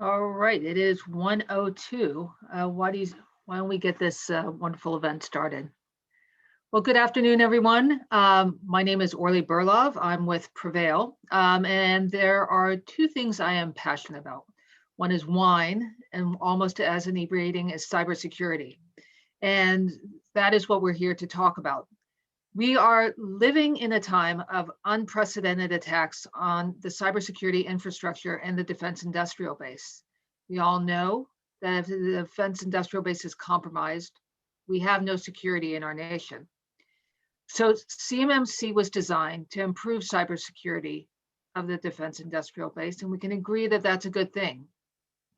All right, it is 1:02. Why don't we get this wonderful event started? Well, good afternoon, everyone. My name is Orly Burlov. I'm with Prevail, and there are two things I am passionate about. One is wine, and almost as inebriating as cybersecurity. And that is what we're here to talk about. We are living in a time of unprecedented attacks on the cybersecurity infrastructure and the defense industrial base. We all know that if the defense industrial base is compromised, we have no security in our nation. So CMMC was designed to improve cybersecurity of the defense industrial base, and we can agree that that's a good thing.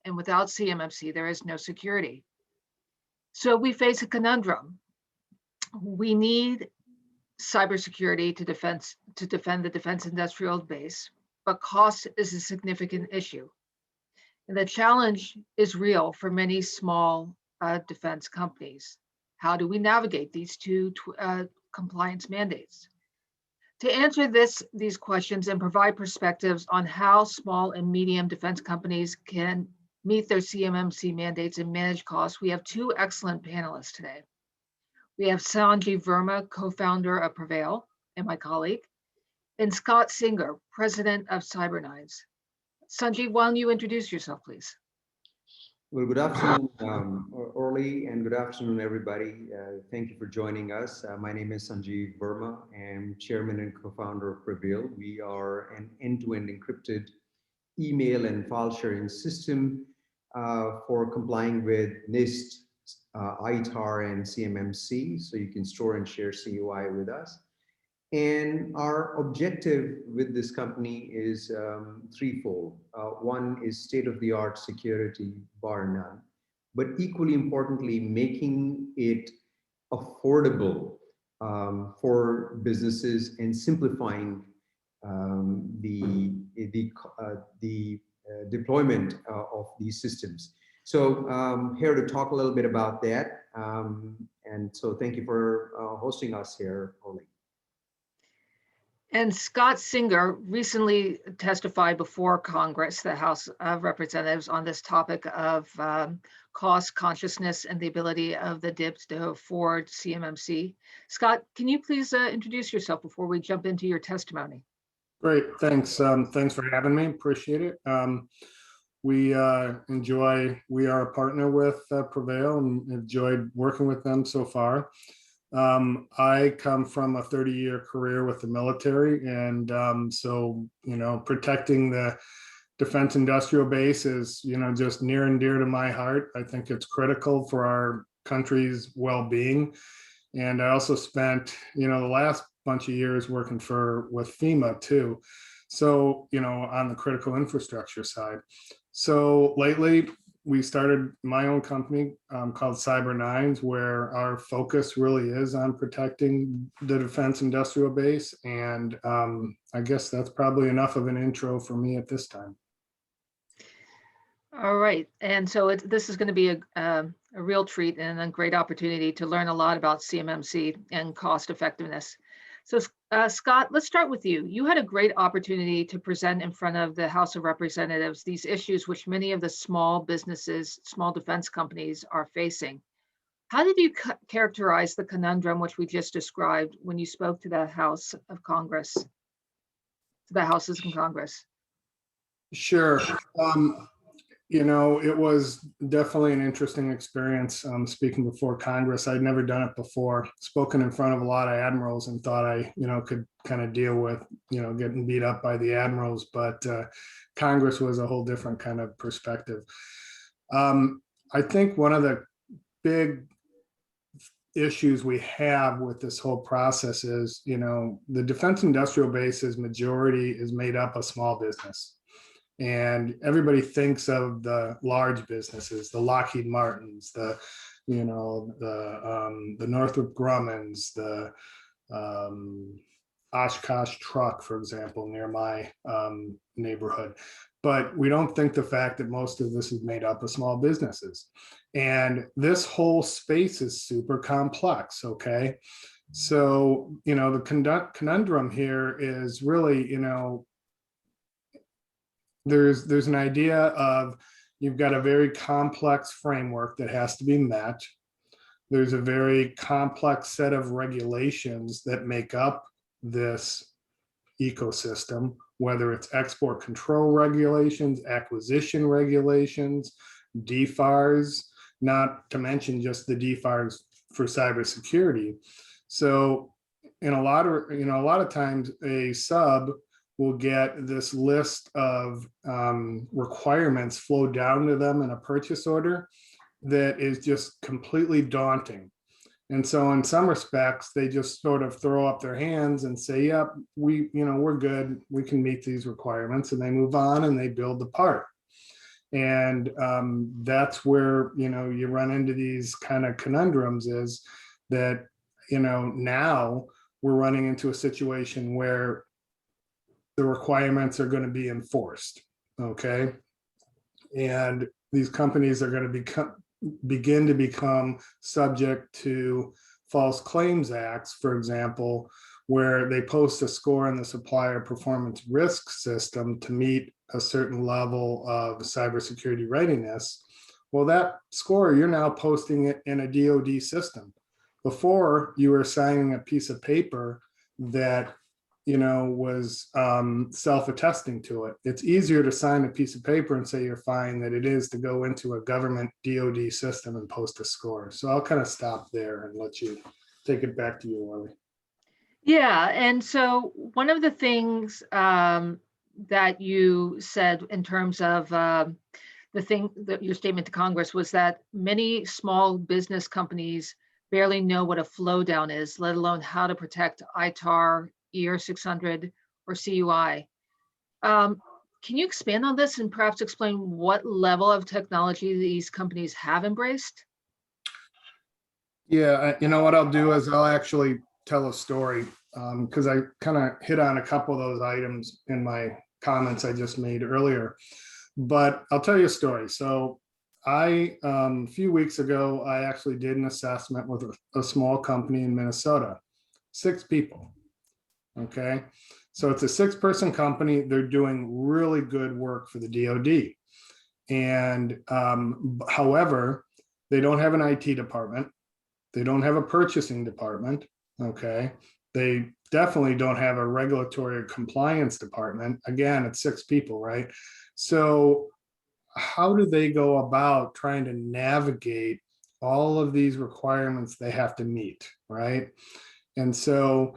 And without CMMC, there is no security. So we face a conundrum. We need cybersecurity to defend the defense industrial base, but cost is a significant issue. And the challenge is real for many small defense companies. How do we navigate these two compliance mandates? To answer these questions and provide perspectives on how small and medium defense companies can meet their CMMC mandates and manage costs, we have two excellent panelists today. We have Sanjeev Verma, co-founder of Prevail, and my colleague, and Scott Singer, president of CyberNINES. Sanjeev, why don't you introduce yourself, please? Well, good afternoon, Orly, and good afternoon, everybody. Thank you for joining us. My name is Sanjeev Verma. I'm chairman and co-founder of Prevail. We are an end-to-end encrypted email and file sharing system for complying with NIST, ITAR, and CMMC, so you can store and share COI with us. And our objective with this company is threefold. One is state-of-the-art security, bar none, but equally importantly, making it affordable for businesses and simplifying the deployment of these systems. So here to talk a little bit about that. And so thank you for hosting us here, Orly. And Scott Singer recently testified before Congress, the House of Representatives, on this topic of cost consciousness and the ability of the DIBs to afford CMMC. Scott, can you please introduce yourself before we jump into your testimony? Great, thanks. Thanks for having me, appreciate it. We are a partner with Prevail and enjoyed working with them so far. I come from a 30-year career with the military, and so, protecting the defense industrial base is, just near and dear to my heart. I think it's critical for our country's well-being. And I also spent, the last bunch of years working with FEMA too. So, on the critical infrastructure side. So lately, we started my own company called CyberNINES, where our focus really is on protecting the defense industrial base. And I guess that's probably enough of an intro for me at this time. All right, and so this is going to be a real treat and a great opportunity to learn a lot about CMMC and cost effectiveness. So Scott, let's start with you. You had a great opportunity to present in front of the House of Representatives these issues which many of the small businesses, small defense companies are facing. How did you characterize the conundrum which we just described when you spoke to the House of Congress, to the Houses in Congress? Sure. It was definitely an interesting experience speaking before Congress. I'd never done it before, spoken in front of a lot of admirals and thought I, could kind of deal with, getting beat up by the admirals, but Congress was a whole different kind of perspective. I think one of the big issues we have with this whole process is, the defense industrial base's majority is made up of small business. And everybody thinks of the large businesses, the Lockheed Martins, the Northrop Grummans, the Oshkosh Truck, for example, near my neighborhood. But we don't think the fact that most of this is made up of small businesses. And this whole space is super complex, okay? So, the conundrum here is really, there's an idea of, you've got a very complex framework that has to be met. There's a very complex set of regulations that make up this ecosystem, whether it's export control regulations, acquisition regulations, DFARS, not to mention just the DFARS for cybersecurity. So in a lot of times a sub will get this list of requirements flow down to them in a purchase order that is just completely daunting. And so in some respects, they just sort of throw up their hands and say, yep, we're good. We can meet these requirements, and they move on and they build the part. And that's where, you run into these kind of conundrums, is that, now we're running into a situation where the requirements are going to be enforced. Okay. And these companies are going to begin to become subject to false claims acts, for example, where they post a score in the supplier performance risk system to meet a certain level of cybersecurity readiness. Well, that score, you're now posting it in a DoD system. Before, you were signing a piece of paper that was self-attesting to it. It's easier to sign a piece of paper and say you're fine than it is to go into a government DoD system and post a score. So I'll kind of stop there and let you take it back to you, Orly. Yeah, and so one of the things that you said in terms of your statement to Congress was that many small business companies barely know what a flow down is, let alone how to protect ITAR, ER600, or CUI. Can you expand on this and perhaps explain what level of technology these companies have embraced? Yeah, what I'll do is I'll actually tell a story, because I kind of hit on a couple of those items in my comments I just made earlier. But I'll tell you a story. So a few weeks ago, I actually did an assessment with a small company in Minnesota, 6 people. Okay, so it's a 6-person company. They're doing really good work for the DoD. And however, they don't have an IT department. They don't have a purchasing department. Okay, they definitely don't have a regulatory or compliance department. Again, it's 6 people, right? So how do they go about trying to navigate all of these requirements they have to meet, right? And so,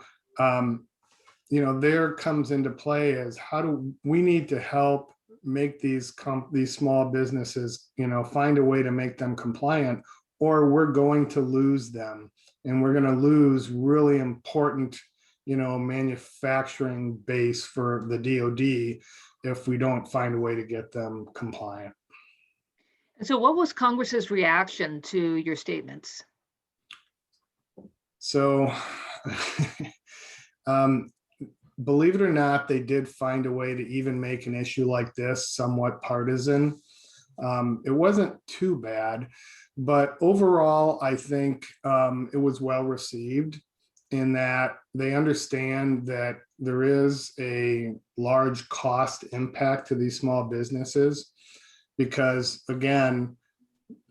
there comes into play is how do we need to help make these small businesses, find a way to make them compliant, or we're going to lose them, and we're going to lose really important, manufacturing base for the DoD if we don't find a way to get them compliant. And so what was Congress's reaction to your statements? So, believe it or not, they did find a way to even make an issue like this somewhat partisan. It wasn't too bad, but overall, I think it was well received, in that they understand that there is a large cost impact to these small businesses, because again,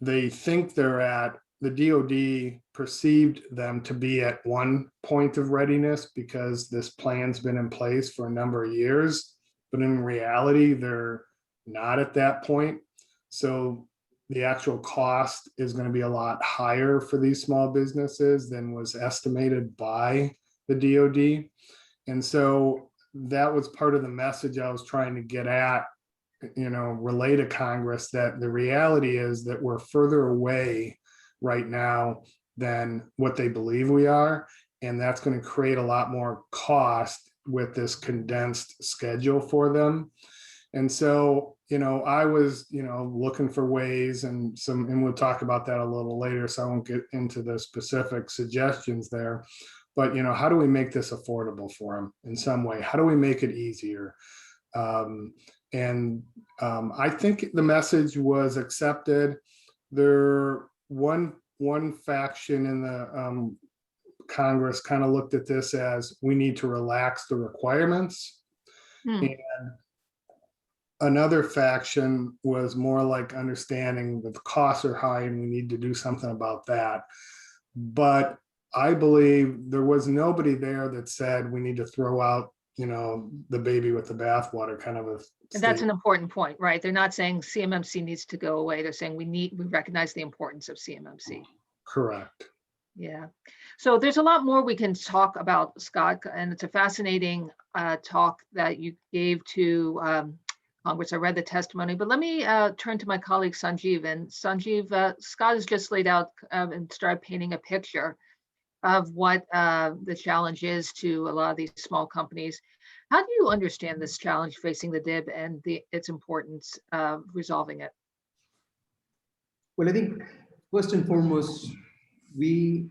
they think the DoD perceived them to be at one point of readiness because this plan's been in place for a number of years, but in reality, they're not at that point. So the actual cost is going to be a lot higher for these small businesses than was estimated by the DoD. And so that was part of the message I was trying to get at, relay to Congress, that the reality is that we're further away right now than what they believe we are. And that's going to create a lot more cost with this condensed schedule for them. And so, I was, looking for ways and we'll talk about that a little later, so I won't get into the specific suggestions there. But, how do we make this affordable for them in some way? How do we make it easier? I think the message was accepted. There, one faction in the Congress kind of looked at this as, we need to relax the requirements. And Another faction was more like understanding that the costs are high and we need to do something about that. But I believe there was nobody there that said we need to throw out, the baby with the bathwater kind of a And that's state. an important point, right? They're not saying CMMC needs to go away. They're saying we recognize the importance of CMMC. Correct. Yeah. So there's a lot more we can talk about, Scott, and it's a fascinating talk that you gave to Congress. I read the testimony, but let me turn to my colleague Sanjeev. And Sanjeev, Scott has just laid out and started painting a picture of what the challenge is to a lot of these small companies. How do you understand this challenge facing the DIB and its importance of resolving it? Well, I think first and foremost, we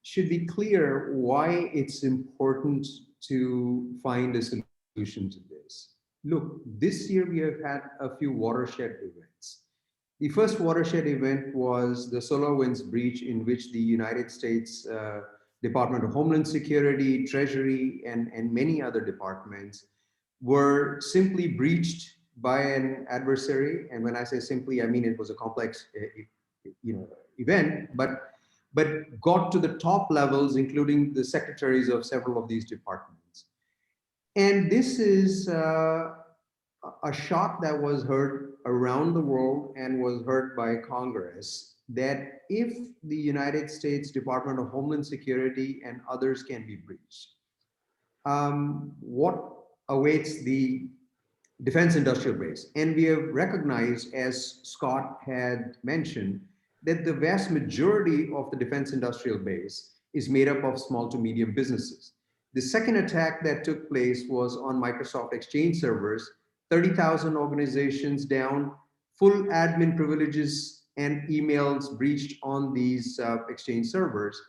should be clear why it's important to find a solution to this. Look, this year we have had a few watershed events. The first watershed event was the SolarWinds breach, in which the United States Department of Homeland Security, Treasury, and many other departments were simply breached by an adversary. And when I say simply, I mean it was a complex event, but got to the top levels, including the secretaries of several of these departments. And this is a shot that was heard around the world and was heard by Congress, that if the United States Department of Homeland Security and others can be breached, what awaits the defense industrial base? And we have recognized, as Scott had mentioned, that the vast majority of the defense industrial base is made up of small to medium businesses. The second attack that took place was on Microsoft Exchange servers, 30,000 organizations down, full admin privileges and emails breached on these Exchange servers.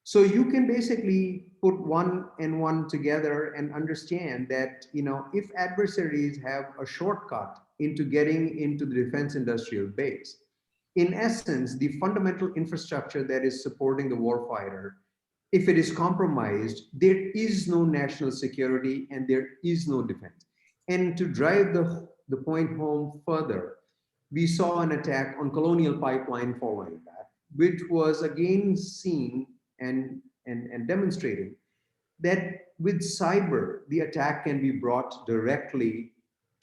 So you can basically put one and one together and understand that, if adversaries have a shortcut into getting into the defense industrial base, in essence, the fundamental infrastructure that is supporting the warfighter, if it is compromised, there is no national security and there is no defense. And to drive the point home further, we saw an attack on Colonial Pipeline following that, which was again seen and demonstrating that with cyber, the attack can be brought directly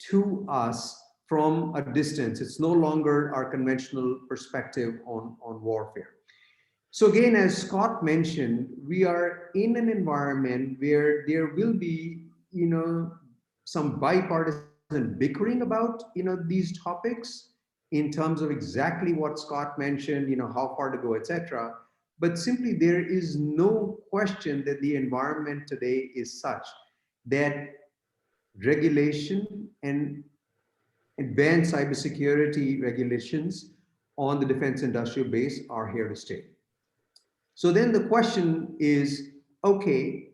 to us from a distance. It's no longer our conventional perspective on warfare. So again, as Scott mentioned, we are in an environment where there will be, some bipartisan bickering about, these topics in terms of exactly what Scott mentioned, how far to go, etc. But simply there is no question that the environment today is such that regulation and advanced cybersecurity regulations on the defense industrial base are here to stay. So then the question is, okay,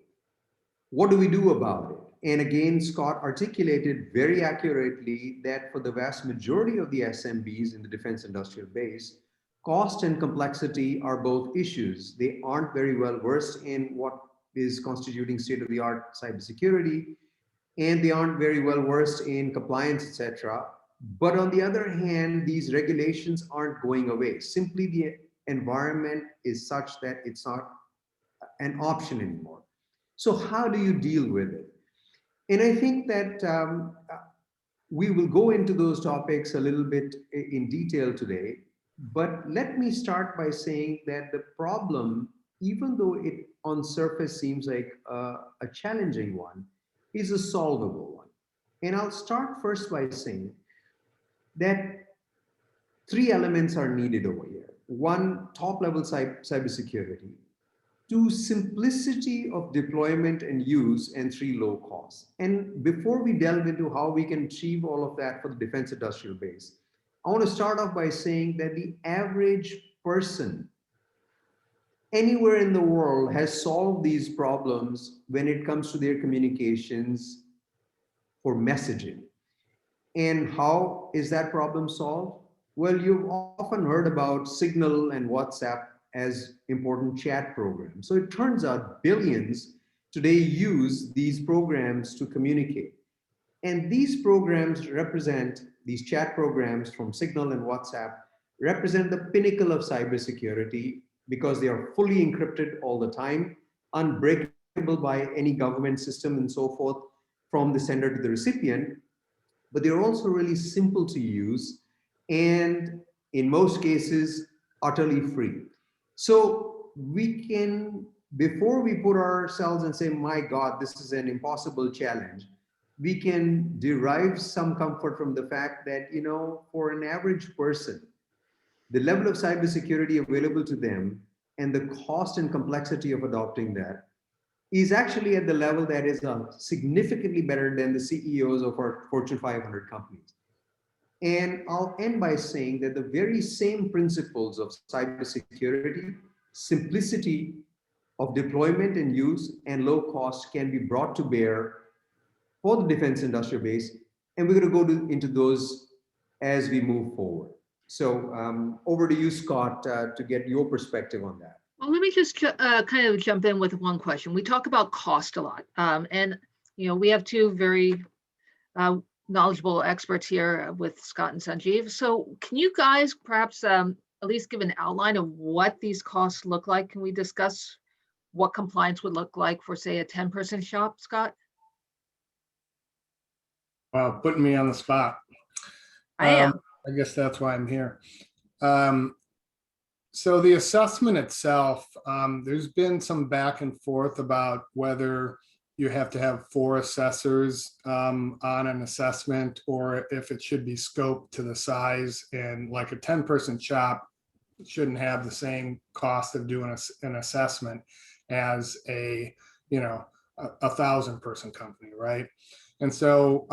what do we do about it? And again, Scott articulated very accurately that for the vast majority of the SMBs in the defense industrial base, cost and complexity are both issues. They aren't very well versed in what is constituting state-of-the-art cybersecurity, and they aren't very well versed in compliance, etc. But on the other hand, these regulations aren't going away. Simply the environment is such that it's not an option anymore. So how do you deal with it? And I think that we will go into those topics a little bit in detail today. But let me start by saying that the problem, even though it on surface seems like a challenging one, is a solvable one. And I'll start first by saying that three elements are needed over here. One, top-level cybersecurity. Two, simplicity of deployment and use. And three, low cost. And before we delve into how we can achieve all of that for the defense industrial base, I want to start off by saying that the average person anywhere in the world has solved these problems when it comes to their communications for messaging. And how is that problem solved? Well, you've often heard about Signal and WhatsApp as important chat programs. So it turns out billions today use these programs to communicate. And these programs represent, these chat programs from Signal and WhatsApp represent the pinnacle of cybersecurity because they are fully encrypted all the time, unbreakable by any government system and so forth, from the sender to the recipient. But they're also really simple to use and in most cases, utterly free. So we can, before we put ourselves and say, my God, this is an impossible challenge, we can derive some comfort from the fact that, for an average person, the level of cybersecurity available to them and the cost and complexity of adopting that is actually at the level that is significantly better than the CEOs of our Fortune 500 companies. And I'll end by saying that the very same principles of cybersecurity, simplicity of deployment and use, and low cost can be brought to bear for the defense industrial base. And we're going to go into those as we move forward. So over to you, Scott, to get your perspective on that. Well, let me just kind of jump in with one question. We talk about cost a lot, and we have two very knowledgeable experts here with Scott and Sanjeev. So can you guys perhaps at least give an outline of what these costs look like? Can we discuss what compliance would look like for, say, a 10-person shop, Scott? Wow, putting me on the spot. I am. I guess that's why I'm here. So the assessment itself, there's been some back and forth about whether you have to have 4 assessors on an assessment or if it should be scoped to the size, and like a 10-person shop shouldn't have the same cost of doing an assessment as a 1,000-person company, right? And so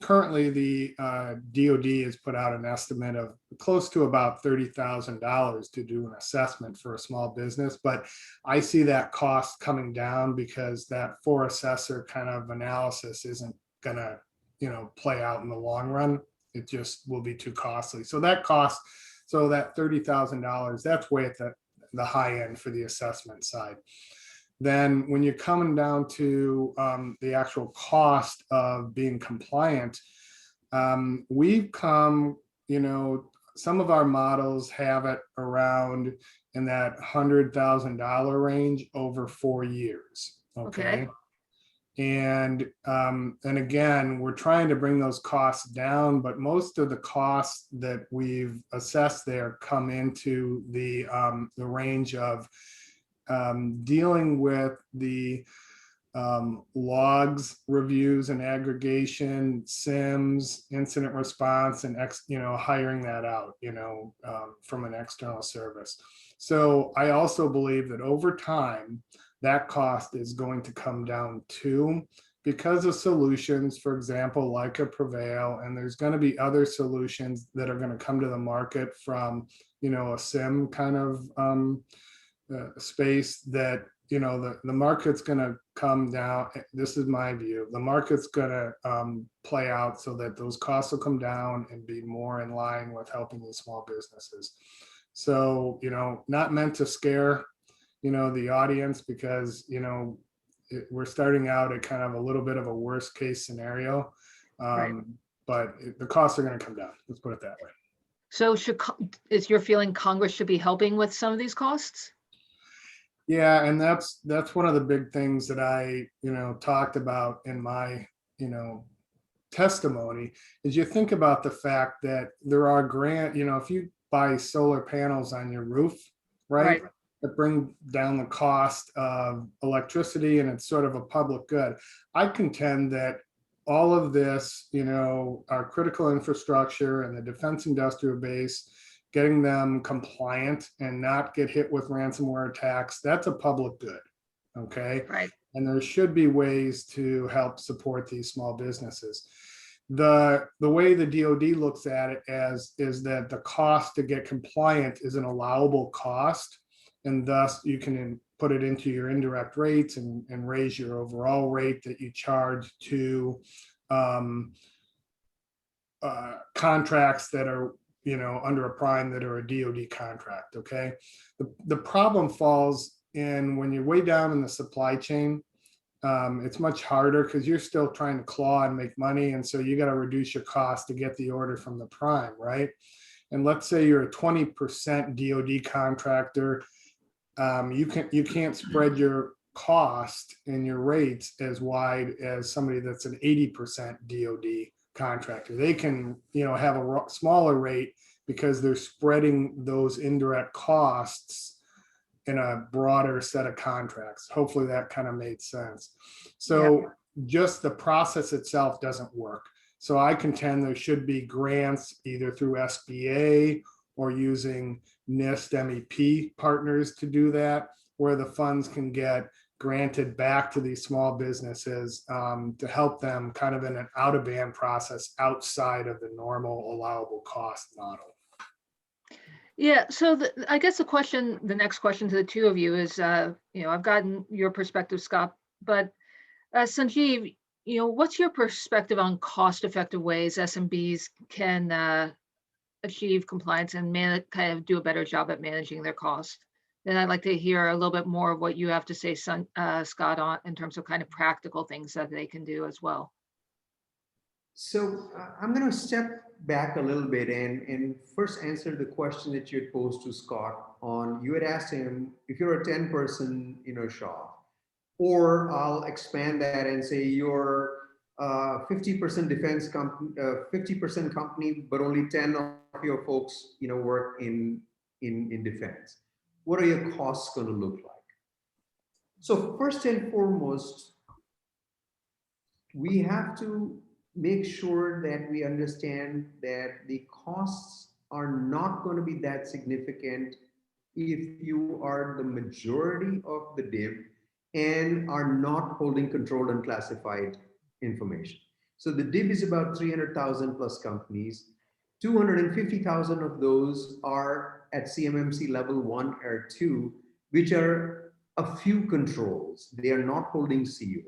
currently the DoD has put out an estimate of close to about $30,000 to do an assessment for a small business. But I see that cost coming down because that 4-assessor kind of analysis isn't going to, play out in the long run. It just will be too costly. So that $30,000, that's way at the high end for the assessment side. Then when you're coming down to the actual cost of being compliant, we've come, some of our models have it around in that $100,000 range over 4 years. Okay. And again, we're trying to bring those costs down, but most of the costs that we've assessed there come into the range of dealing with the logs, reviews and aggregation, SIMs, incident response, and hiring that out, from an external service. So I also believe that over time, that cost is going to come down too, because of solutions, for example, like a Prevail, and there's going to be other solutions that are going to come to the market from, a SIM kind of space that, the market's going to come down. This is my view. The market's going to play out so that those costs will come down and be more in line with helping these small businesses. So, not meant to scare, the audience, because, we're starting out at kind of a little bit of a worst case scenario. Right. But the costs are going to come down. Let's put it that way. So is your feeling Congress should be helping with some of these costs? Yeah, and that's one of the big things that I, talked about in my, testimony, is you think about the fact that there are if you buy solar panels on your roof, right, that bring down the cost of electricity, and it's sort of a public good. I contend that all of this, our critical infrastructure and the defense industrial base, getting them compliant and not get hit with ransomware attacks, that's a public good, okay? Right. And there should be ways to help support these small businesses. The way the DoD looks at it is that the cost to get compliant is an allowable cost, and thus you can put it into your indirect rates and raise your overall rate that you charge to contracts that are under a prime that are a DoD contract. Okay. The problem falls in when you're way down in the supply chain it's much harder because you're still trying to claw and make money. And so you got to reduce your cost to get the order from the prime, right? And let's say you're a 20% DoD contractor. You can't spread your cost and your rates as wide as somebody that's an 80% DoD contractor. They can, have a smaller rate because they're spreading those indirect costs in a broader set of contracts. Hopefully that kind of made sense. So just the process itself doesn't work. So I contend there should be grants either through SBA or using NIST MEP partners to do that, where the funds can get granted back to these small businesses to help them kind of in an out-of-band process outside of the normal allowable cost model. Yeah, so I guess the next question to the two of you is, I've gotten your perspective, Scott, but Sanjeev, what's your perspective on cost-effective ways SMBs can achieve compliance and kind of do a better job at managing their costs? Then I'd like to hear a little bit more of what you have to say, Scott, on in terms of kind of practical things that they can do as well. So I'm going to step back a little bit and first answer the question that you had posed to Scott on. You had asked him if you're a 10-person shop, or I'll expand that and say you're 50% defense company, 50% company, but only 10 of your folks work in defense. What are your costs going to look like? So first and foremost, we have to make sure that we understand that the costs are not going to be that significant if you are the majority of the div and are not holding controlled and classified information. So the div is about 300,000 plus companies. 250,000 of those are at CMMC level 1 or 2, which are a few controls. They are not holding CUI.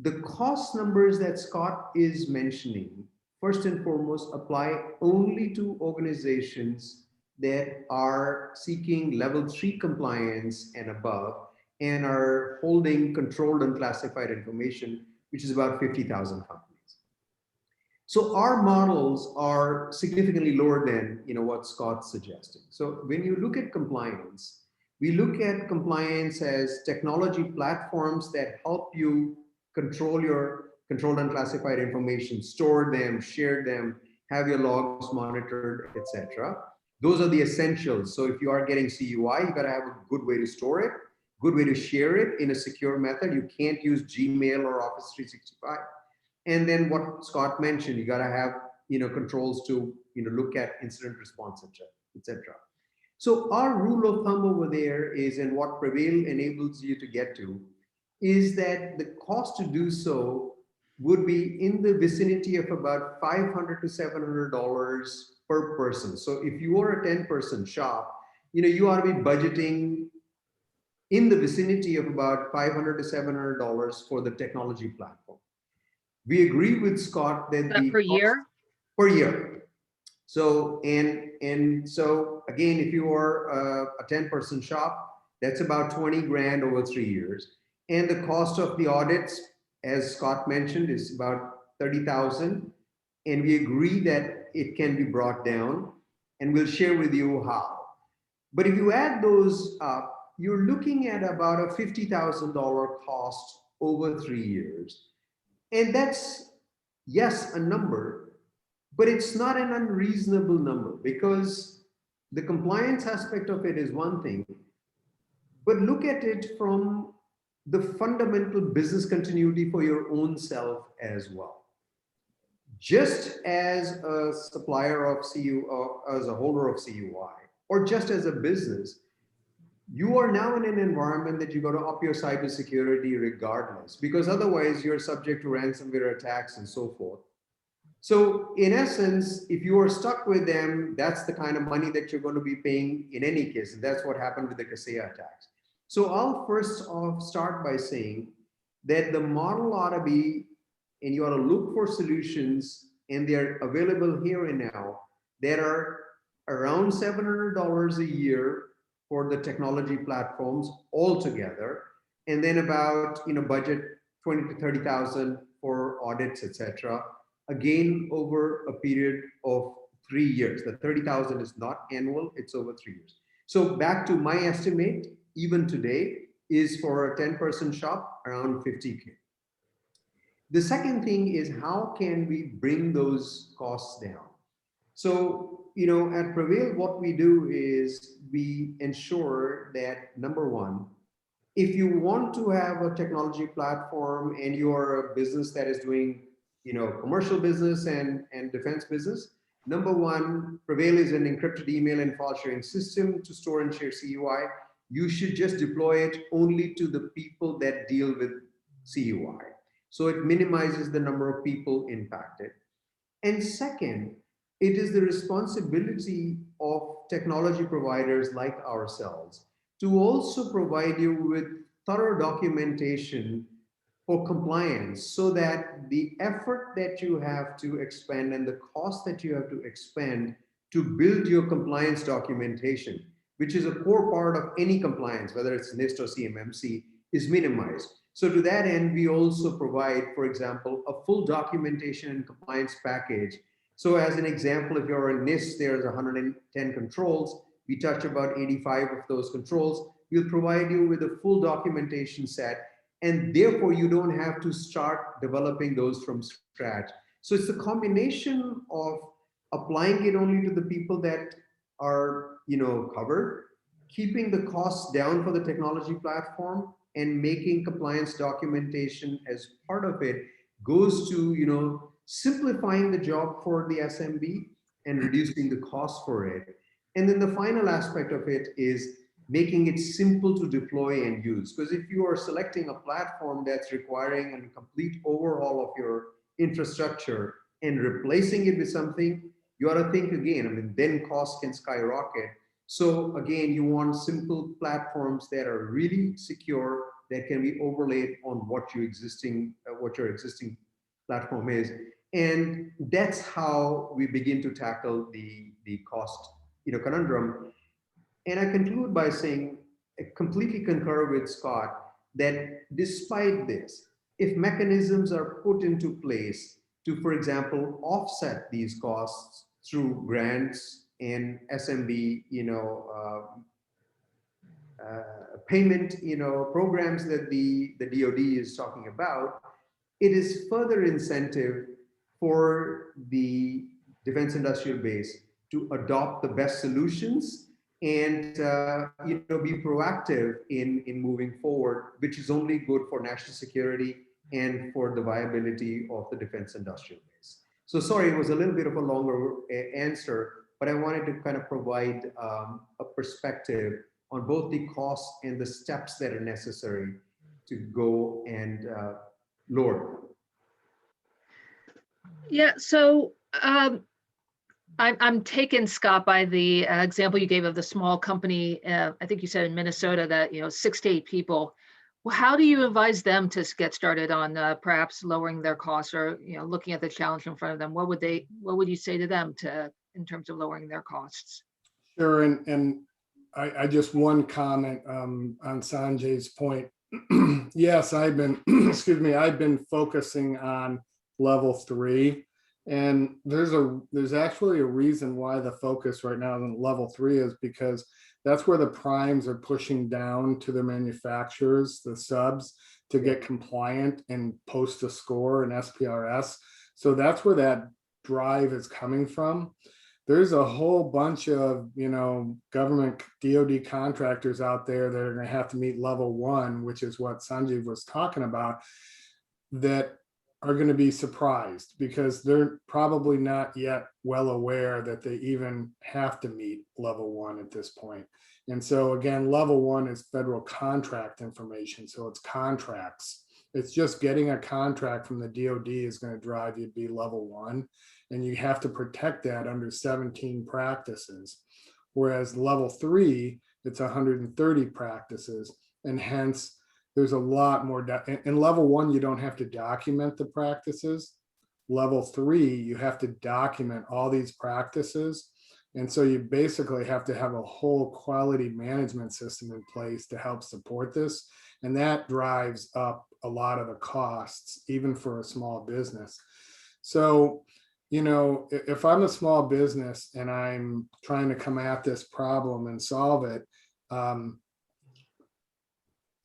The cost numbers that Scott is mentioning, first and foremost, apply only to organizations that are seeking level 3 compliance and above and are holding controlled and classified information, which is about 50,000 companies. So our models are significantly lower than what Scott's suggesting. So when you look at compliance, we look at compliance as technology platforms that help you control your controlled and classified information, store them, share them, have your logs monitored, etc. Those are the essentials. So if you are getting CUI, you got to have a good way to store it, good way to share it in a secure method. You can't use Gmail or Office 365. And then what Scott mentioned, you got to have controls to look at incident response, etc. So our rule of thumb over there is, and what Prevail enables you to get to, is that the cost to do so would be in the vicinity of about $500 to $700 per person. So if you are a 10-person shop, you ought to be budgeting in the vicinity of about $500 to $700 for the technology platform. We agree with Scott that the per year? Per year. So and so again, if you are a 10-person shop, that's about 20 grand over 3 years. And the cost of the audits, as Scott mentioned, is about 30,000. And we agree that it can be brought down, and we'll share with you how. But if you add those up, you're looking at about a $50,000 cost over 3 years. And that's, yes, a number, but it's not an unreasonable number, because the compliance aspect of it is one thing, but look at it from the fundamental business continuity for your own self as well. Just as a supplier of CUI, or as a holder of CUI, or just as a business, you are now in an environment that you got to up your cybersecurity regardless, because otherwise you're subject to ransomware attacks and so forth. So in essence, if you are stuck with them, that's the kind of money that you're going to be paying in any case. And that's what happened with the Kaseya attacks. So I'll first off start by saying that the model ought to be, and you ought to look for solutions, and they're available here and now, that are around $700 a year for the technology platforms altogether. and then about, budget 20 to 30,000 for audits, etc. Again, over a period of 3 years. The 30,000 is not annual, it's over 3 years. So back to my estimate, even today, is for a 10-person shop around 50K. The second thing is, how can we bring those costs down? So, at Prevail, what we do is we ensure that, number one, if you want to have a technology platform and you're a business that is doing, commercial business and defense business, number one, Prevail is an encrypted email and file sharing system to store and share CUI. You should just deploy it only to the people that deal with CUI. So it minimizes the number of people impacted. And second, it is the responsibility of technology providers like ourselves to also provide you with thorough documentation for compliance, so that the effort that you have to expend and the cost that you have to expend to build your compliance documentation, which is a core part of any compliance, whether it's NIST or CMMC, is minimized. So to that end, we also provide, for example, a full documentation and compliance package. So as an example, if you're in NIST, there's 110 controls. We touch about 85 of those controls. We'll provide you with a full documentation set, and therefore you don't have to start developing those from scratch. So it's a combination of applying it only to the people that are, covered, keeping the costs down for the technology platform, and making compliance documentation as part of it goes to, simplifying the job for the SMB and reducing the cost for it. And then the final aspect of it is making it simple to deploy and use. Because if you are selecting a platform that's requiring a complete overhaul of your infrastructure and replacing it with something, you ought to think again. I mean, then costs can skyrocket. So again, you want simple platforms that are really secure, that can be overlaid on what your existing platform is. And that's how we begin to tackle the cost, conundrum. And I conclude by saying, I completely concur with Scott that despite this, if mechanisms are put into place to, for example, offset these costs through grants and SMB, payment, programs that the DoD is talking about, it is further incentive for the defense industrial base to adopt the best solutions and be proactive in moving forward, which is only good for national security and for the viability of the defense industrial base. So sorry, it was a little bit of a longer answer, but I wanted to kind of provide a perspective on both the costs and the steps that are necessary to go and lower them. Yeah, so I'm taken, Scott, by the example you gave of the small company. I think you said in Minnesota that 6 to 8 people. Well, how do you advise them to get started on perhaps lowering their costs, or looking at the challenge in front of them? What would you say to them in terms of lowering their costs? Sure, and I just one comment on Sanjay's point. Yes, I've been excuse me, I've been focusing on level 3, and there's actually a reason why the focus right now on level 3 is because that's where the primes are pushing down to the manufacturers, the subs, to get compliant and post a score in SPRS. So that's where that drive is coming from. There's a whole bunch of government DoD contractors out there that are going to have to meet level 1, which is what Sanjeev was talking about, that are going to be surprised because they're probably not yet well aware that they even have to meet level 1 at this point. And so again, level 1 is federal contract information. So it's contracts. It's just getting a contract from the DoD is going to drive you to be level 1. And you have to protect that under 17 practices. Whereas level 3, it's 130 practices. And hence, there's a lot more. In level 1, you don't have to document the practices. Level 3, you have to document all these practices. And so you basically have to have a whole quality management system in place to help support this. And that drives up a lot of the costs, even for a small business. So, if I'm a small business and I'm trying to come at this problem and solve it,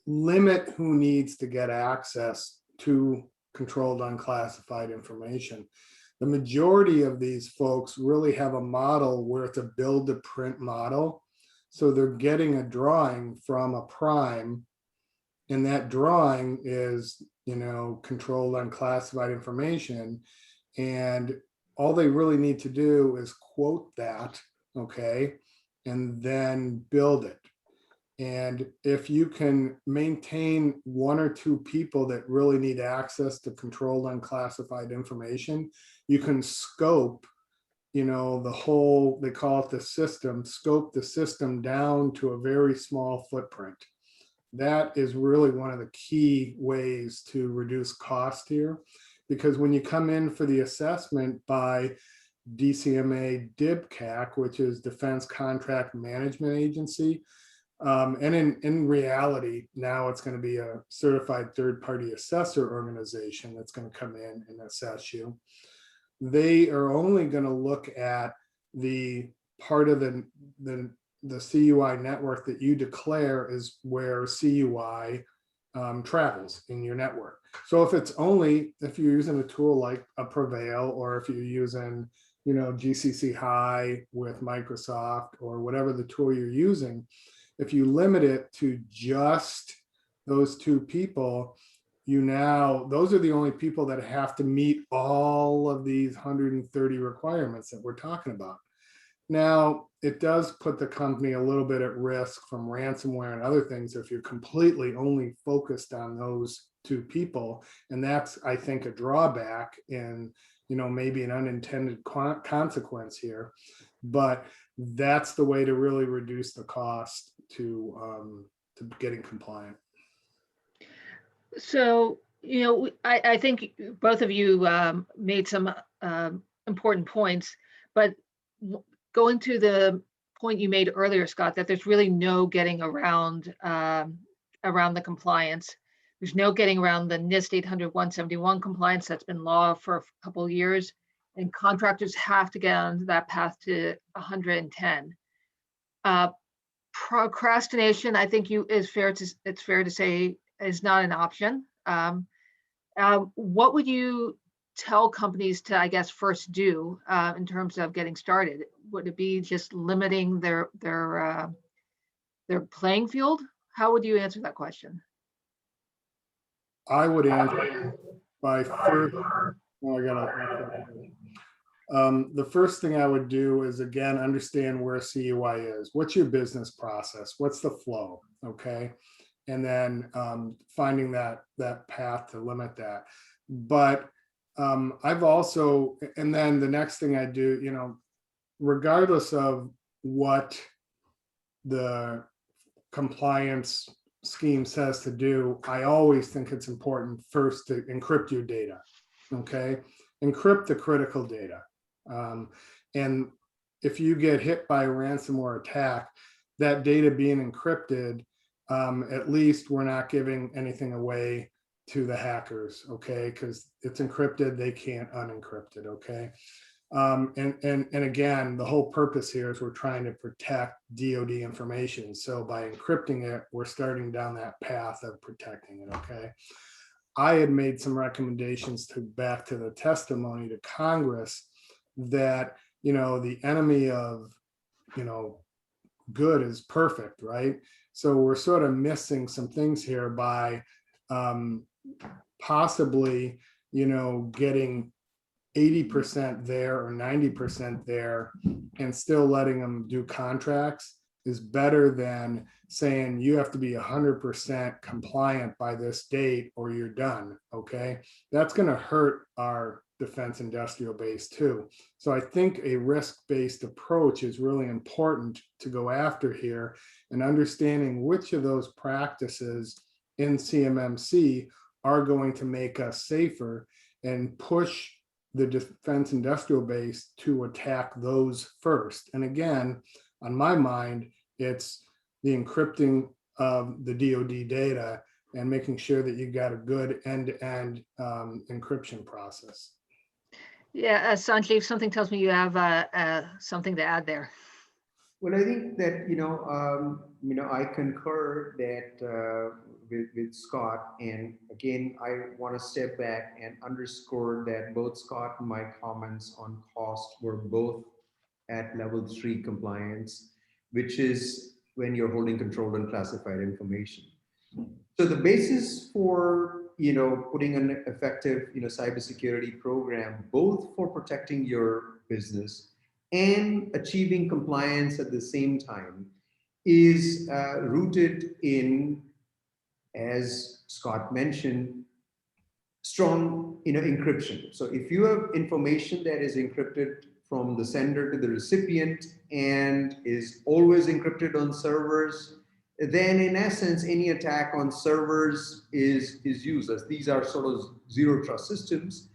limit who needs to get access to controlled unclassified information. The majority of these folks really have a model where it's a build to print model. So they're getting a drawing from a prime, and that drawing is, controlled unclassified information. And all they really need to do is quote that, okay, and then build it. And if you can maintain one or two people that really need access to controlled unclassified information, you can scope, the whole, they call it the system, scope the system down to a very small footprint. That is really one of the key ways to reduce cost here, because when you come in for the assessment by DCMA DIBCAC, which is Defense Contract Management Agency, and in reality, now it's going to be a certified third-party assessor organization that's going to come in and assess you. They are only going to look at the part of the CUI network that you declare is where CUI travels in your network. So if you're using a tool like a Prevail, or if you're using, GCC High with Microsoft, or whatever the tool you're using, if you limit it to just those two people, those are the only people that have to meet all of these 130 requirements that we're talking about. Now, it does put the company a little bit at risk from ransomware and other things if you're completely only focused on those two people. And that's, I think, a drawback and, maybe an unintended consequence here. But that's the way to really reduce the cost to getting compliant. So, I think both of you made some important points, but going to the point you made earlier, Scott, that there's really no getting around the compliance. There's no getting around the NIST 800-171 compliance that's been law for a couple of years, and contractors have to get on that path to 110. Procrastination, I think it's fair to say, is not an option. What would you tell companies to, I guess, first do in terms of getting started? Would it be just limiting their playing field? How would you answer that question? I would answer by first. The first thing I would do is, again, understand where CUI is. What's your business process? What's the flow? Okay. And then finding that path to limit that. But I've also, and then the next thing I do, regardless of what the compliance scheme says to do, I always think it's important first to encrypt your data. Okay. Encrypt the critical data. And if you get hit by a ransomware attack, that data being encrypted, at least we're not giving anything away to the hackers, okay? Because it's encrypted, they can't unencrypt it, okay? And again, the whole purpose here is we're trying to protect DoD information. So by encrypting it, we're starting down that path of protecting it, okay? I had made some recommendations back to the testimony to Congress that, the enemy of, good is perfect, right? So we're sort of missing some things here by possibly, getting 80% there or 90% there and still letting them do contracts is better than saying you have to be 100% compliant by this date or you're done, okay? That's going to hurt our defense industrial base too. So I think a risk-based approach is really important to go after here, and understanding which of those practices in CMMC are going to make us safer and push the defense industrial base to attack those first. And again, on my mind, it's the encrypting of the DoD data and making sure that you got a good end-to-end encryption process. Yeah, Sanjeev, something tells me you have something to add there. Well, I think that, I concur that with Scott. And again, I want to step back and underscore that both Scott and my comments on cost were both at level 3 compliance, which is when you're holding controlled and classified information. So the basis for, putting an effective, cybersecurity program, both for protecting your business and achieving compliance at the same time, is rooted in, as Scott mentioned, strong, encryption. So if you have information that is encrypted from the sender to the recipient and is always encrypted on servers, then in essence, any attack on servers is useless. These are sort of zero trust systems.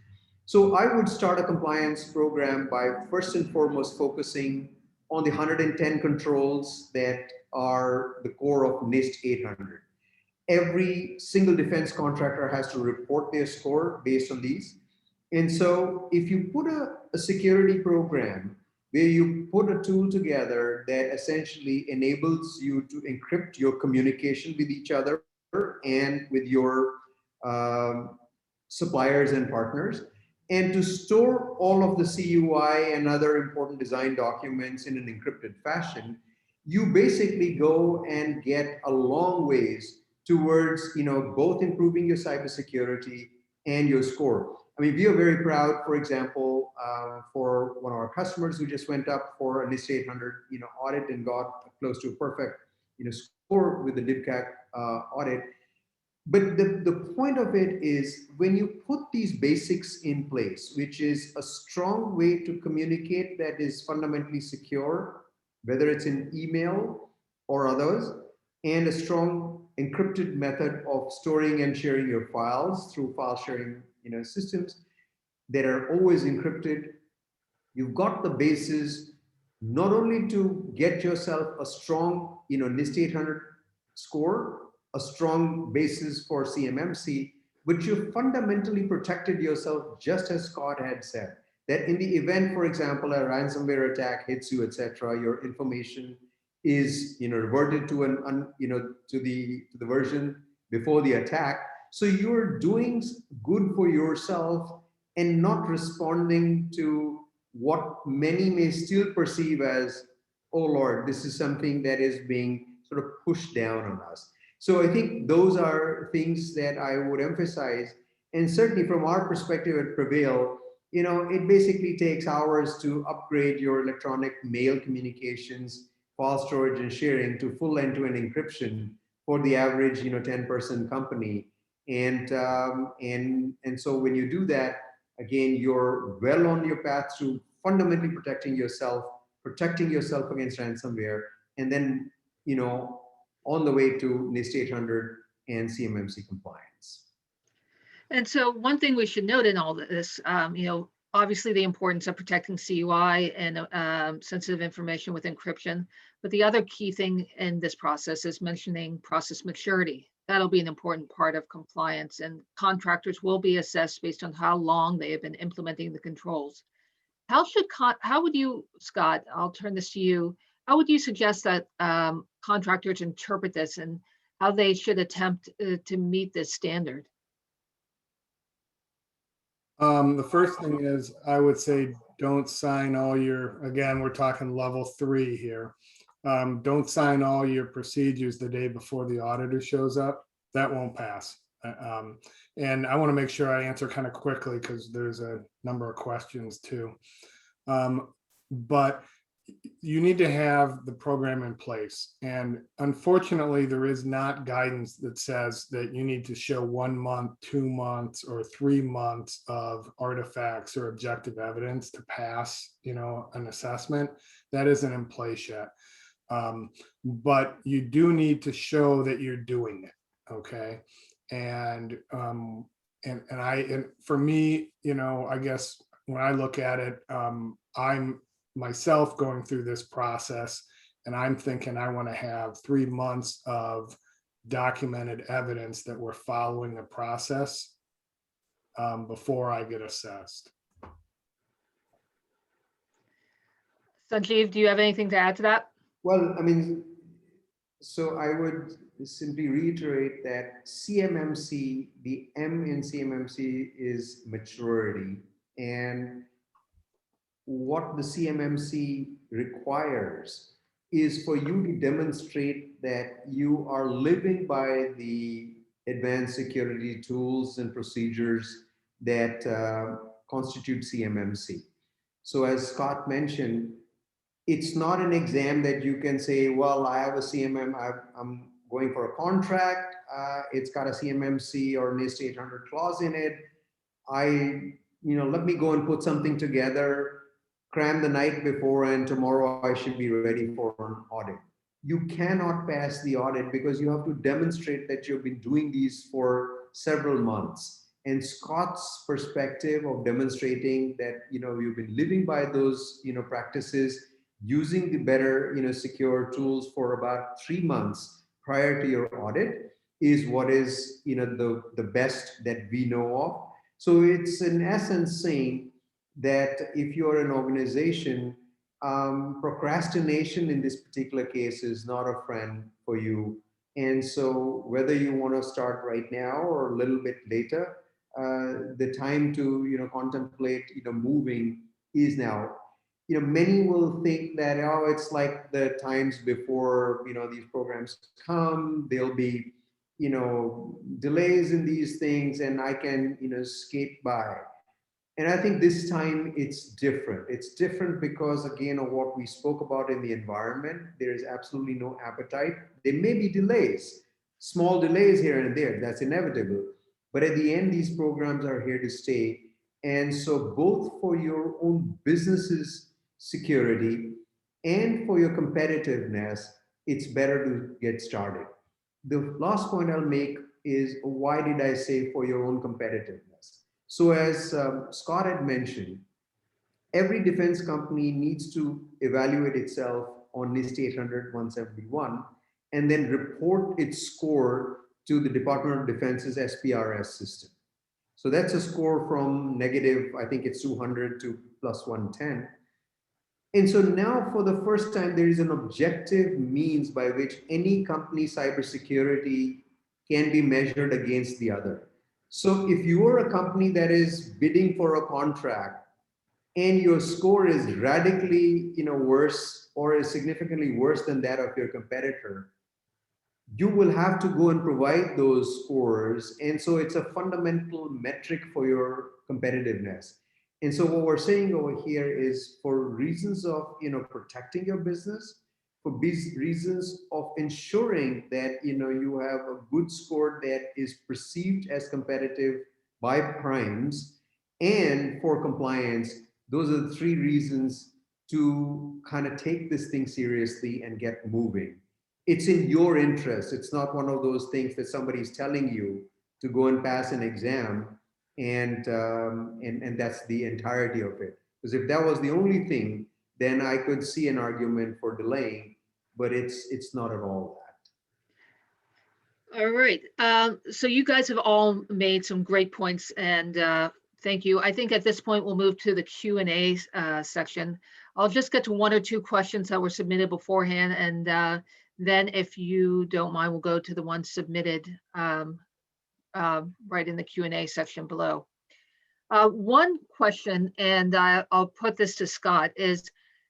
So I would start a compliance program by first and foremost focusing on the 110 controls that are the core of NIST 800. Every single defense contractor has to report their score based on these. And so if you put a security program where you put a tool together that essentially enables you to encrypt your communication with each other and with your suppliers and partners, and to store all of the CUI and other important design documents in an encrypted fashion, you basically go and get a long ways towards, both improving your cybersecurity and your score. I mean, we are very proud, for example, for one of our customers who just went up for a NIST 800, audit and got close to a perfect, score with the DIBCAC audit. But the point of it is when you put these basics in place, which is a strong way to communicate that is fundamentally secure, whether it's in email or others, and a strong encrypted method of storing and sharing your files through file sharing, systems that are always encrypted, you've got the basis not only to get yourself a strong, NIST 800 score, a strong basis for CMMC, but you fundamentally protected yourself, just as Scott had said, that in the event, for example, a ransomware attack hits you, etc., your information is, reverted to to the version before the attack. So you're doing good for yourself and not responding to what many may still perceive as, oh Lord, this is something that is being sort of pushed down on us. So I think those are things that I would emphasize. And certainly from our perspective at Prevail, it basically takes hours to upgrade your electronic mail communications, file storage and sharing to full end-to-end encryption for the average, 10-person company. And so when you do that, again, you're well on your path to fundamentally protecting yourself against ransomware, and then, on the way to NIST 800 and CMMC compliance. And so one thing we should note in all this, obviously the importance of protecting CUI and sensitive information with encryption, but the other key thing in this process is mentioning process maturity. That'll be an important part of compliance, and contractors will be assessed based on how long they have been implementing the controls. How would you, Scott, I'll turn this to you, how would you suggest that contractors interpret this and how they should attempt to meet this standard? The first thing is, I would say, don't sign all your, again, we're talking level 3 here. Don't sign all your procedures the day before the auditor shows up. That won't pass. And I want to make sure I answer kind of quickly because there's a number of questions too. But you need to have the program in place. And unfortunately, there is not guidance that says that you need to show 1 month, 2 months, or 3 months of artifacts or objective evidence to pass, an assessment. That isn't in place yet. But you do need to show that you're doing it. Okay. And for me, I guess when I look at it, I'm myself going through this process and I'm thinking I want to have 3 months of documented evidence that we're following the process before I get assessed. Sanjeev, do you have anything to add to that? Well, I mean, so I would simply reiterate that CMMC, the M in CMMC is maturity. And what the CMMC requires is for you to demonstrate that you are living by the advanced security tools and procedures that constitute CMMC. So as Scott mentioned, it's not an exam that you can say, well, I have a CMM, I'm going for a contract, it's got a CMMC or NIST 800 clause in it. Let me go and put something together, cram the night before, and tomorrow I should be ready for an audit. You cannot pass the audit because you have to demonstrate that you've been doing these for several months. And Scott's perspective of demonstrating that you've been living by those practices, using the better secure tools for about 3 months prior to your audit is what is the best that we know of. So it's in essence saying that if you're an organization, procrastination in this particular case is not a friend for you. And so whether you want to start right now or a little bit later, the time to contemplate moving is now. Many will think that, oh, it's like the times before these programs come, there'll be delays in these things and I can skate by. And I think this time it's different. It's different because, again, of what we spoke about in the environment. There is absolutely no appetite. There may be delays, small delays here and there. That's inevitable. But at the end, these programs are here to stay. And so both for your own business's security and for your competitiveness, it's better to get started. The last point I'll make is, why did I say for your own competitiveness? So as Scott had mentioned, every defense company needs to evaluate itself on NIST 800-171 and then report its score to the Department of Defense's SPRS system. So that's a score from negative, I think it's 200 to plus 110. And so now for the first time, there is an objective means by which any company's cybersecurity can be measured against the other. So if you are a company that is bidding for a contract and your score is radically worse or is significantly worse than that of your competitor, you will have to go and provide those scores. And so it's a fundamental metric for your competitiveness. And so what we're saying over here is, for reasons of protecting your business, for reasons of ensuring that you have a good score that is perceived as competitive by primes, and for compliance, those are the 3 reasons to kind of take this thing seriously and get moving. It's in your interest. It's not one of those things that somebody's telling you to go and pass an exam and that's the entirety of it. Because if that was the only thing, then I could see an argument for delaying, but it's not at all that. All right. So you guys have all made some great points, and thank you. I think at this point we'll move to the Q&A section. I'll just get to 1 or 2 questions that were submitted beforehand, and then if you don't mind, we'll go to the ones submitted right in the Q&A section below. One question, and I'll put this to Scott, is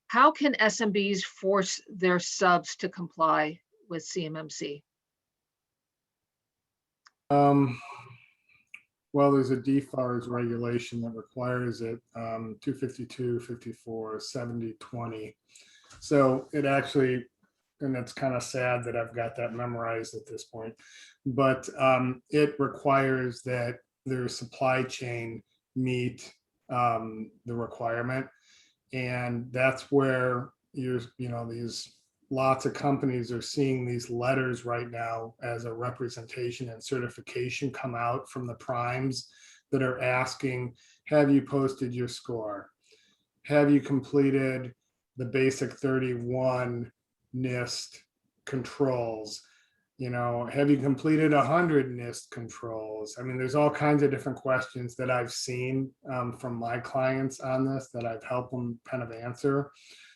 how can SMBs force their subs to comply with CMMC? Well, there's a DFARS regulation that requires it, 252, 54, 70, 20. So it actually, and it's kind of sad that I've got that memorized at this point, but it requires that their supply chain meet the requirement. And that's where these lots of companies are seeing these letters right now as a representation and certification come out from the primes that are asking, have you posted your score? Have you completed the basic 31 NIST controls? have you completed 100 NIST controls? I mean, there's all kinds of different questions that I've seen from my clients on this that I've helped them kind of answer.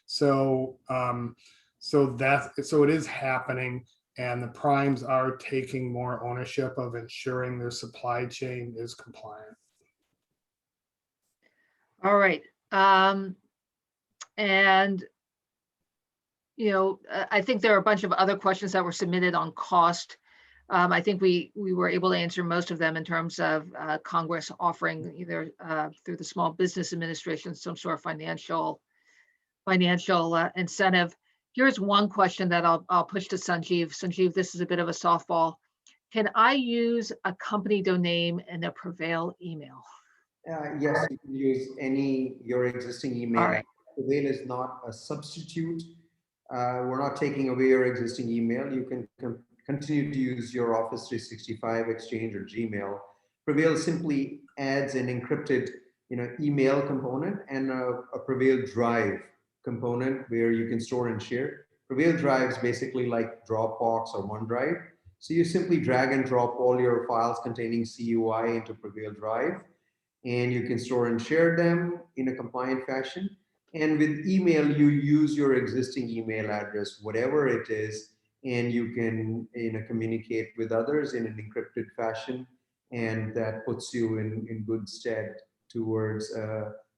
So, so it is happening, and the primes are taking more ownership of ensuring their supply chain is compliant. All right. And I think there are a bunch of other questions that were submitted on cost. I think we were able to answer most of them in terms of Congress offering either through the Small Business Administration some sort of financial incentive. Here's one question that I'll push to Sanjeev. Sanjeev, this is a bit of a softball. Can I use a company domain in a Prevail email? Yes, you can use your existing email. All right. Prevail is not a substitute. We're not taking away your existing email. You can continue to use your Office 365 Exchange or Gmail. Prevail simply adds an encrypted, email component and a Prevail Drive component where you can store and share. Prevail Drive is basically like Dropbox or OneDrive. So you simply drag and drop all your files containing CUI into Prevail Drive, and you can store and share them in a compliant fashion. And with email, you use your existing email address, whatever it is, and you can communicate with others in an encrypted fashion, and that puts you in good stead towards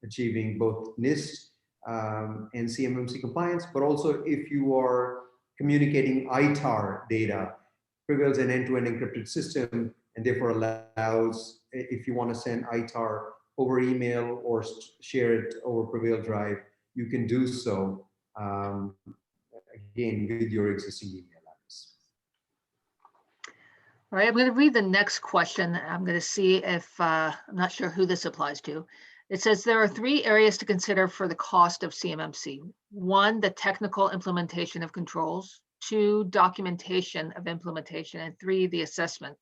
achieving both NIST and CMMC compliance. But also, if you are communicating ITAR data, Prevail is an end-to-end encrypted system, and therefore allows, if you want to send ITAR over email or share it over Prevail Drive, you can do so, again, with your existing email address. All right, I'm going to read the next question. I'm going to see if, I'm not sure who this applies to. It says there are 3 areas to consider for the cost of CMMC. 1, the technical implementation of controls. 2, documentation of implementation. And 3, the assessment,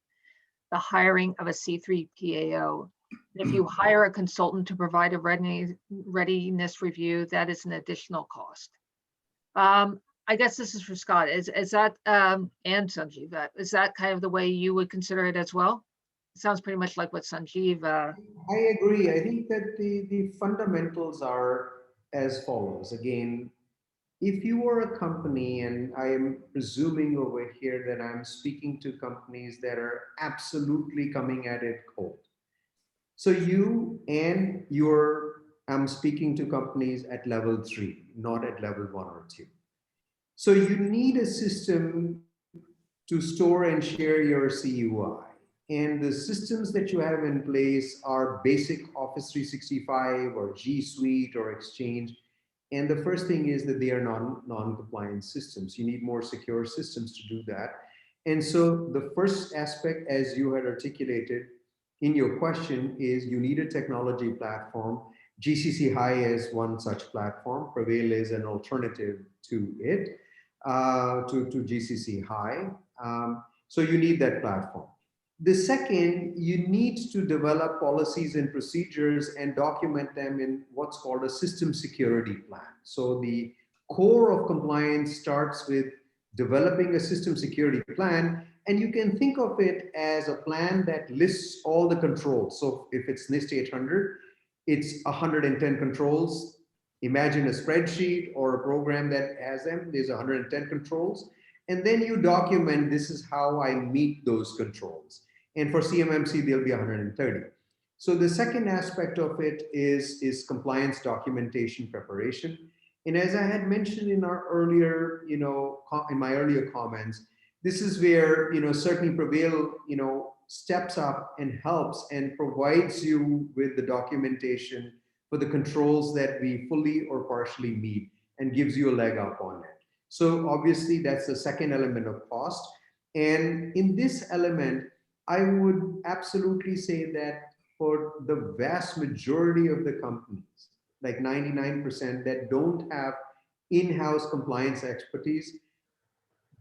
the hiring of a C3PAO. If you hire a consultant to provide a readiness review, that is an additional cost. I guess this is for Scott. Is that, and Sanjeev, is that kind of the way you would consider it as well? It sounds pretty much like what Sanjeev. I agree. I think that the fundamentals are as follows. Again, if you are a company, and I am presuming over here that I'm speaking to companies that are absolutely coming at it cold. So I'm speaking to companies at level 3, not at level 1 or 2. So you need a system to store and share your CUI. And the systems that you have in place are basic Office 365 or G Suite or Exchange. And the first thing is that they are non-compliant systems. You need more secure systems to do that. And so the first aspect, as you had articulated in your question, is you need a technology platform. GCC High is one such platform. Prevail is an alternative to it, to GCC High. So you need that platform. The second, you need to develop policies and procedures and document them in what's called a system security plan. So the core of compliance starts with developing a system security plan, and you can think of it as a plan that lists all the controls. So if it's NIST 800, it's 110 controls. Imagine a spreadsheet or a program that has them. There's 110 controls. And then you document, this is how I meet those controls. And for CMMC, there'll be 130. So the second aspect of it is compliance documentation preparation. And as I had mentioned in our earlier, in my earlier comments, this is where, certainly Prevail, steps up and helps and provides you with the documentation for the controls that we fully or partially meet and gives you a leg up on it. So obviously that's the second element of cost. And in this element, I would absolutely say that for the vast majority of the companies, like 99% that don't have in-house compliance expertise,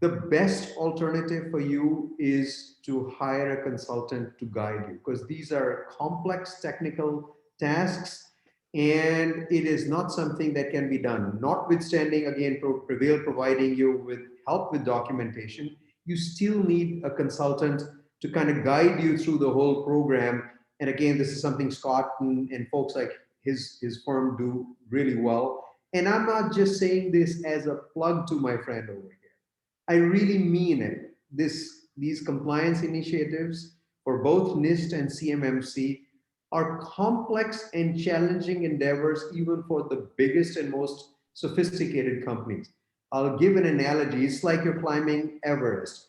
the best alternative for you is to hire a consultant to guide you, because these are complex technical tasks and it is not something that can be done. Notwithstanding, again, Prevail providing you with help with documentation, you still need a consultant to kind of guide you through the whole program. And again, this is something Scott and folks like his firm do really well. And I'm not just saying this as a plug to my friend over here. I really mean it. These compliance initiatives for both NIST and CMMC are complex and challenging endeavors, even for the biggest and most sophisticated companies. I'll give an analogy. It's like you're climbing Everest.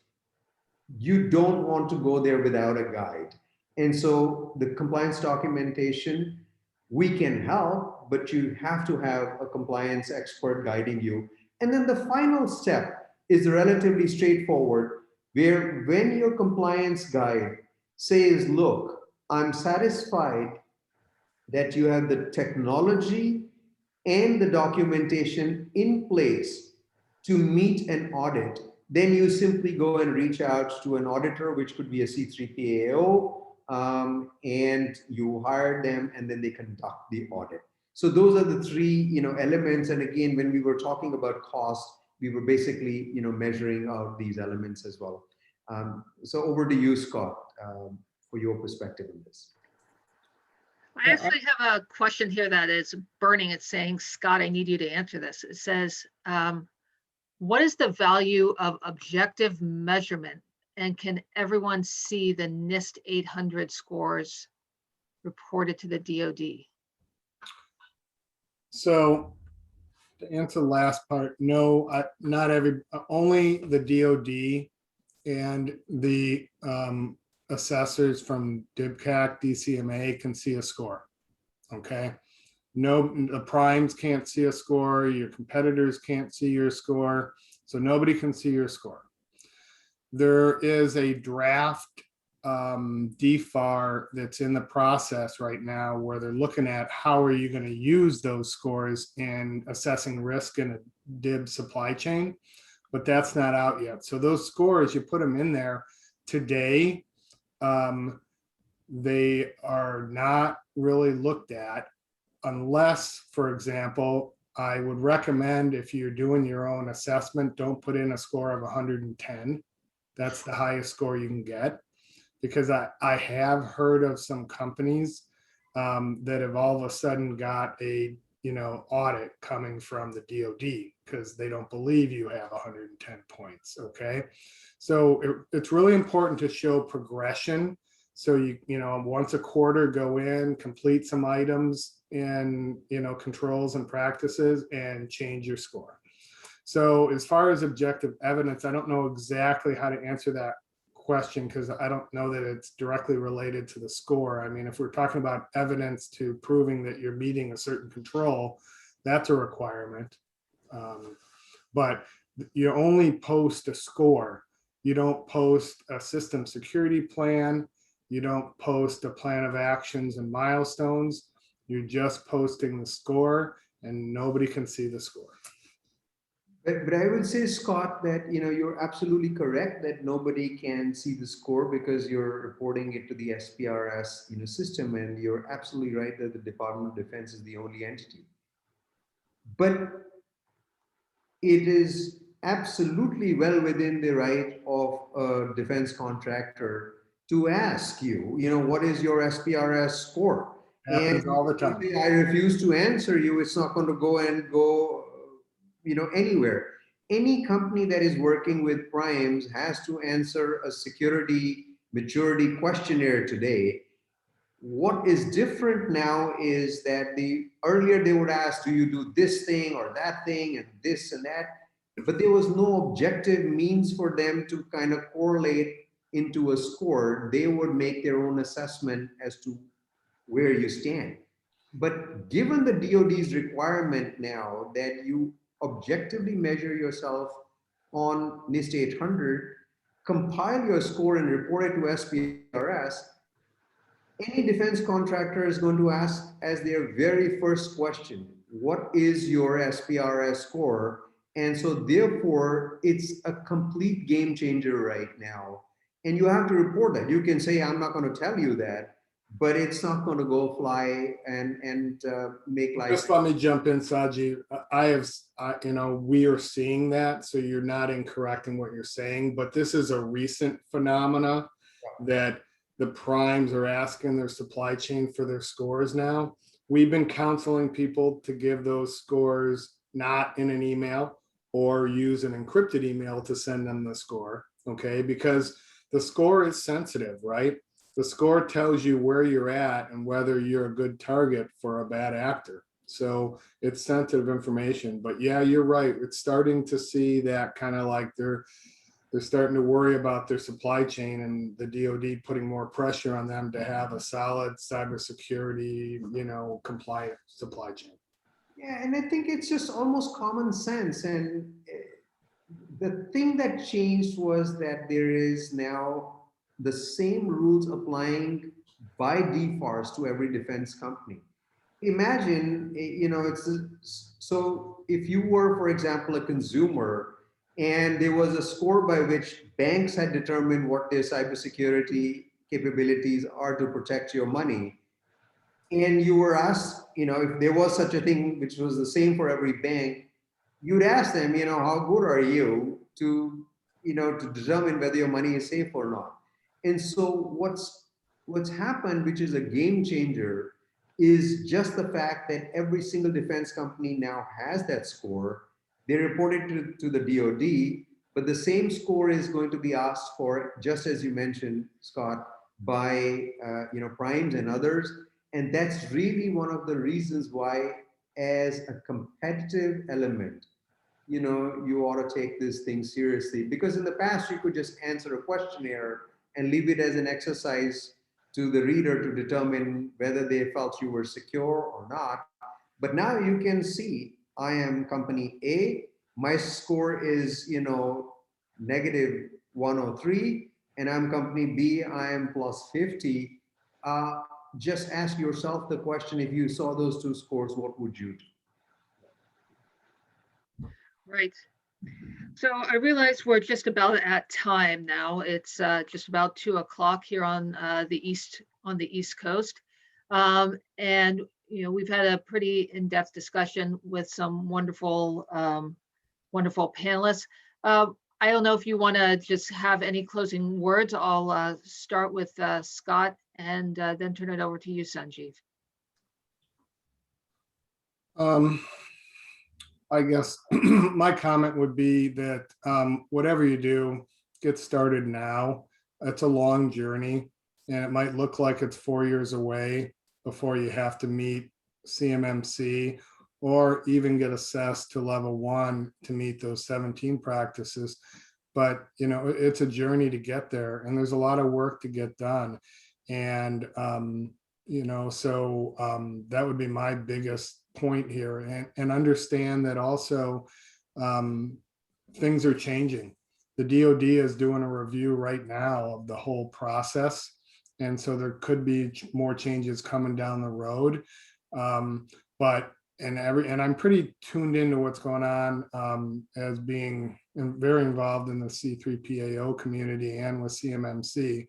You don't want to go there without a guide. And so the compliance documentation, we can help, but you have to have a compliance expert guiding you. And then the final step is relatively straightforward, where when your compliance guide says, look, I'm satisfied that you have the technology and the documentation in place to meet an audit, then you simply go and reach out to an auditor, which could be a C3PAO, and you hire them, and then they conduct the audit. So those are the three, elements. And again, when we were talking about cost, we were basically, measuring out these elements as well. So over to you, Scott, for your perspective on this. I actually have a question here that is burning. It's saying, Scott, I need you to answer this. It says, what is the value of objective measurement, and can everyone see the NIST 800 scores reported to the DoD? So to answer the last part, no, not every, only the DoD and the assessors from DIBCAC, DCMA can see a score. Okay. No, the primes can't see a score. Your competitors can't see your score. So nobody can see your score. There is a draft DFAR that's in the process right now where they're looking at how are you going to use those scores in assessing risk in a DIB supply chain, but that's not out yet. So those scores, you put them in there today, they are not really looked at unless, for example, I would recommend if you're doing your own assessment, don't put in a score of 110. That's the highest score you can get, because I have heard of some companies that have all of a sudden got a audit coming from the DoD because they don't believe you have 110 points. Okay, so it's really important to show progression. So you once a quarter go in, complete some items in controls and practices, and change your score. So as far as objective evidence, I don't know exactly how to answer that question because I don't know that it's directly related to the score. I mean, if we're talking about evidence to proving that you're meeting a certain control, that's a requirement. But you only post a score. You don't post a system security plan. You don't post a plan of actions and milestones. You're just posting the score, and nobody can see the score. But I would say, Scott, that you're absolutely correct that nobody can see the score because you're reporting it to the SPRS system, and you're absolutely right that the Department of Defense is the only entity. But it is absolutely well within the right of a defense contractor to ask you, what is your SPRS score? Happens all the time. If I refuse to answer you, it's not going to go anywhere. Any company that is working with primes has to answer a security maturity questionnaire today. What is different now is that earlier they would ask, do you do this thing or that thing and this and that? But there was no objective means for them to kind of correlate into a score. They would make their own assessment as to where you stand. But given the DoD's requirement now that you objectively measure yourself on NIST 800, compile your score and report it to SPRS, any defense contractor is going to ask as their very first question, what is your SPRS score? And so therefore, it's a complete game changer right now. And you have to report that. You can say, I'm not going to tell you that, but it's not going to go fly and make life. Just let me jump in, Saji. we are seeing that, so you're not incorrect in what you're saying, but this is a recent phenomena that the primes are asking their supply chain for their scores now. We've been counseling people to give those scores not in an email or use an encrypted email to send them the score, okay? Because the score is sensitive, right? The score tells you where you're at and whether you're a good target for a bad actor. So it's sensitive information, but yeah, you're right. It's starting to see that kind of like they're starting to worry about their supply chain and the DoD putting more pressure on them to have a solid cybersecurity, compliant supply chain. Yeah, and I think it's just almost common sense. And the thing that changed was that there is now the same rules applying by default to every defense company. Imagine, so if you were, for example, a consumer, and there was a score by which banks had determined what their cybersecurity capabilities are to protect your money, and you were asked, if there was such a thing which was the same for every bank, you'd ask them, how good are you to, to determine whether your money is safe or not. And so what's happened, which is a game changer, is just the fact that every single defense company now has that score. They report it to the DoD, but the same score is going to be asked for, just as you mentioned, Scott, by primes and others. And that's really one of the reasons why, as a competitive element, you ought to take this thing seriously. Because in the past, you could just answer a questionnaire and leave it as an exercise to the reader to determine whether they felt you were secure or not. But now you can see, I am company A, my score is, negative 103, and I'm company B, I am plus 50. Just ask yourself the question, if you saw those two scores, what would you do? Right. So I realize we're just about at time now. It's just about 2 o'clock here on the East Coast. And we've had a pretty in-depth discussion with some wonderful panelists. I don't know if you want to just have any closing words. I'll start with Scott and then turn it over to you, Sanjeev. I guess my comment would be that whatever you do, get started now. It's a long journey, and it might look like it's 4 years away before you have to meet CMMC or even get assessed to level 1 to meet those 17 practices. But it's a journey to get there, and there's a lot of work to get done. And so that would be my biggest point here, and understand that also things are changing. The DoD is doing a review right now of the whole process, and so there could be more changes coming down the road. But I'm pretty tuned into what's going on as being very involved in the C3PAO community and with CMMC.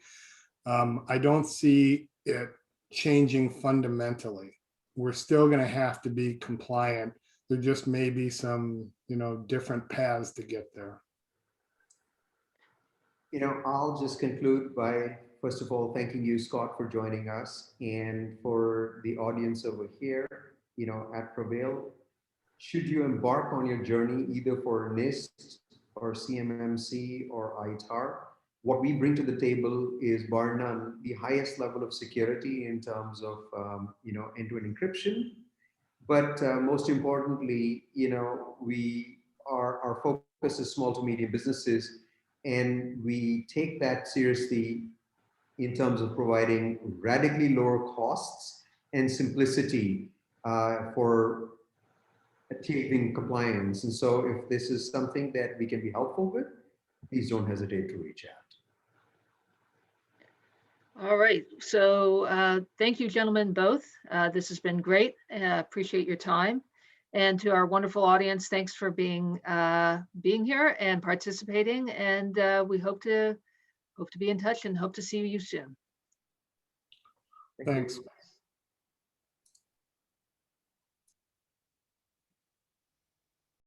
I don't see it changing fundamentally. We're still going to have to be compliant. There just may be some, different paths to get there. I'll just conclude by, first of all, thanking you, Scott, for joining us, and for the audience over here, at Prevail. Should you embark on your journey, either for NIST or CMMC or ITAR, what we bring to the table is, bar none, the highest level of security in terms of end-to-end encryption. But most importantly, our focus is small to medium businesses, and we take that seriously in terms of providing radically lower costs and simplicity for achieving compliance. And so, if this is something that we can be helpful with, please don't hesitate to reach out. All right, so thank you, gentlemen, both. This has been great. Appreciate your time. And to our wonderful audience, thanks for being here and participating. And we hope to be in touch and hope to see you soon. Thanks.